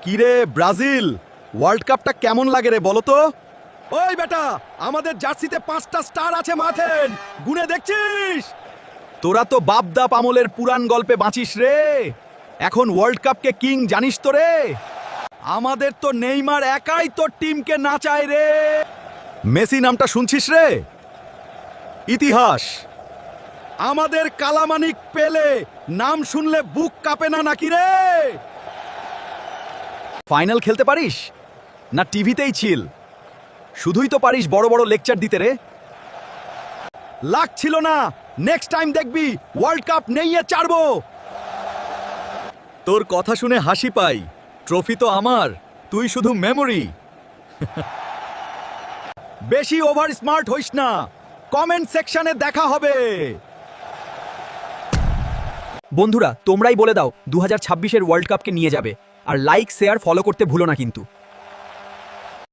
কিরে Brazil, world কাপটা কেমন লাগে রে বলো তো? ওই বেটা, আমাদের জার্সিতে 5টা স্টার আছে মাথেন, গুনে দেখছিস? তোরা তো বাপদাপ আমলের পুরান গল্পে বাঁচিস রে। এখন ওয়ার্ল্ড কাপকে কিং জানিস তো রে। আমাদের তো নেইমার একাই তোর টিমকে নাচায় রে। মেসি নামটা শুনছিস রে? ইতিহাস। আমাদের কালামানিক পেলে নাম শুনলে বুক কাঁপে না নাকি রে? ফাইনাল খেলতে পারিস না টিভিতেই ছিল? শুধুই তো পারিস বড় বড় লেকচার দিতে রে। লাগছিল না, নেক্সট টাইম দেখবি ওয়ার্ল্ড কাপ নেইয়ে চাড়বো। তোর কথা শুনে হাসি পাই, ট্রফি তো আমার, তুই শুধু মেমোরি। বেশি ওভার স্মার্ট হইস না, কমেন্ট সেকশনে দেখা হবে। বন্ধুরা তোমরাই বলে দাও 2026-এর ওয়ার্ল্ড কাপকে নিয়ে যাবে, আর লাইক শেয়ার ফলো করতে ভুলো না কিন্তু।